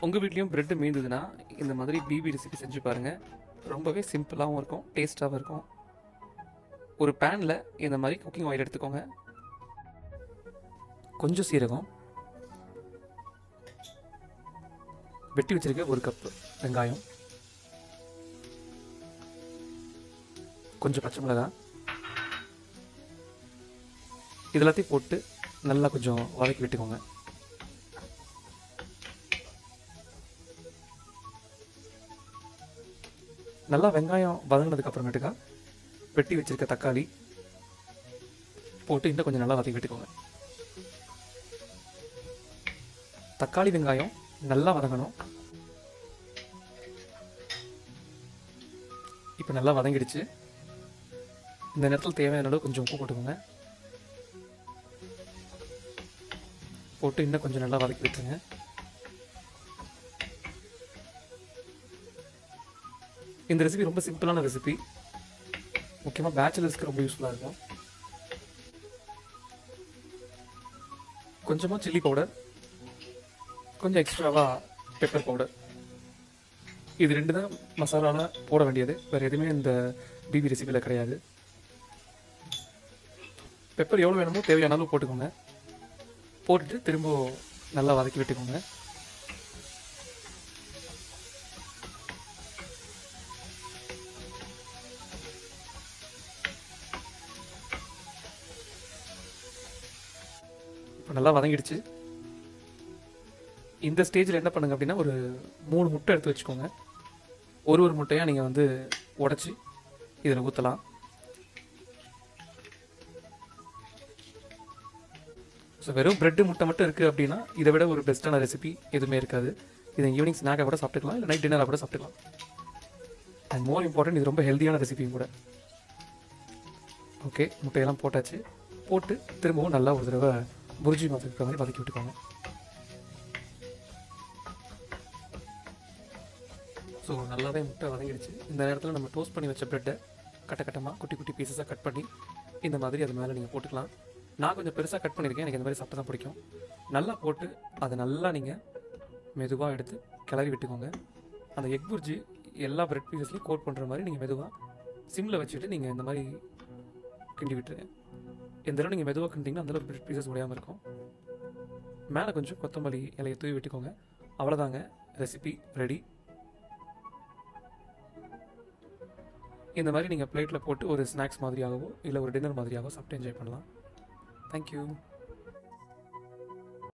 உங்கள் வீட்லேயும் ப்ரெட்டு மீந்ததுன்னா இந்த மாதிரி பிபி ரெசிபி செஞ்சு பாருங்கள். ரொம்பவே சிம்பிளாகவும் இருக்கும், டேஸ்ட்டாகவும் இருக்கும். ஒரு பேனில் இந்த மாதிரி குக்கிங் ஆயில் எடுத்துக்கோங்க. கொஞ்சம் சீரகம், வெட்டி வச்சிருக்க 1 கப்பு வெங்காயம், கொஞ்சம் பச்சை மிளகாய், இதெல்லாத்தையும் போட்டு நல்லா கொஞ்சம் வதக்கி விட்டுக்கோங்க. நல்லா வெங்காயம் வதங்கினதுக்கு அப்புறமேட்டுக்கா வெட்டி வச்சிருக்க தக்காளி போட்டு இன்னும் கொஞ்சம் நல்லா வதக்கி விட்டுக்கோங்க. தக்காளி வெங்காயம் நல்லா வதங்கணும். இப்போ நல்லா வதங்கிடுச்சு. இந்த நேரத்தில் தேவையான அளவு கொஞ்சம் உப்பு போட்டுக்கோங்க. போட்டு இன்னும் கொஞ்சம் நல்லா வதக்கி விட்டுருங்க. இந்த ரெசிபி ரொம்ப சிம்பிளான ரெசிபி, முக்கியமாக பேச்சுலர்ஸ்க்கு ரொம்ப யூஸ்ஃபுல்லாக இருக்கும். கொஞ்சமாக சில்லி பவுடர், கொஞ்சம் எக்ஸ்ட்ராவாக பெப்பர் பவுடர், இது 2 தான் மசாலாவில் போட வேண்டியது. வேறு எதுவுமே இந்த பிபி ரெசிபியில் கிடையாது. பெப்பர் எவ்வளோ வேணுமோ தேவையான அளவு போட்டுக்கோங்க. போட்டுட்டு திரும்ப நல்லா வதக்கி விட்டுக்கோங்க. இப்போ நல்லா வதங்கிடுச்சு. இந்த ஸ்டேஜில் என்ன பண்ணுங்க அப்படின்னா, ஒரு 3 முட்டை எடுத்து வச்சுக்கோங்க. ஒரு முட்டையாக நீங்கள் வந்து உடச்சி இதில் ஊற்றலாம். ஸோ வெறும் ப்ரெட்டு முட்டை மட்டும் இருக்குது அப்படின்னா இதை விட ஒரு பெஸ்ட்டான ரெசிபி எதுவுமே இருக்காது. இதை ஈவினிங் ஸ்நாக்காக கூட சாப்பிட்டுக்கலாம், இல்லை நைட் டின்னராக கூட சாப்பிட்டுக்கலாம். அண்ட் மோர் இம்பார்ட்டன்ட், இது ரொம்ப ஹெல்த்தியான ரெசிபியும் கூட. ஓகே, முட்டையெல்லாம் போட்டாச்சு. போட்டு திரும்பவும் நல்லா ஒரு தடவை புர்ஜி மாதிரி வதக்கி விட்டுக்கோங்க. ஸோ நல்லாவே முட்டை வதங்கிடுச்சு. இந்த நேரத்தில் நம்ம டோஸ்ட் பண்ணி வச்ச ப்ரெட்டை கட்டமாக குட்டி குட்டி பீசஸாக கட் பண்ணி இந்த மாதிரி அது மேலே நீங்கள் போட்டுக்கலாம். நான் கொஞ்சம் பெருசாக கட் பண்ணியிருக்கேன், எனக்கு இந்த மாதிரி சாப்பிட்டா தான் பிடிக்கும். நல்லா போட்டு அதை நல்லா நீங்கள் மெதுவாக எடுத்து கிளறி விட்டுக்கோங்க. அந்த எக் புர்ஜி எல்லா ப்ரெட் பீசஸ்லையும் கோட் பண்ணுற மாதிரி நீங்கள் மெதுவாக சிம்மில் வச்சுட்டு நீங்கள் இந்த மாதிரி கிண்டி விட்டுருங்க. எந்த அளவு நீங்கள் மெதுவாக கிண்டிங்கன்னா அந்தளவு ப்ரெட் பீசஸ் உடையாமல் இருக்கும். மேலே கொஞ்சம் கொத்தமல்லி இலையை தூவி விட்டுக்கோங்க. அவ்வளோதாங்க, ரெசிபி ரெடி. இந்த மாதிரி நீங்கள் பிளேட்டில் போட்டு ஒரு ஸ்நாக்ஸ் மாதிரியாகவோ இல்லை ஒரு டின்னர் மாதிரியாகவோ சாப்பிட்டு என்ஜாய் பண்ணலாம். தேங்க்யூ.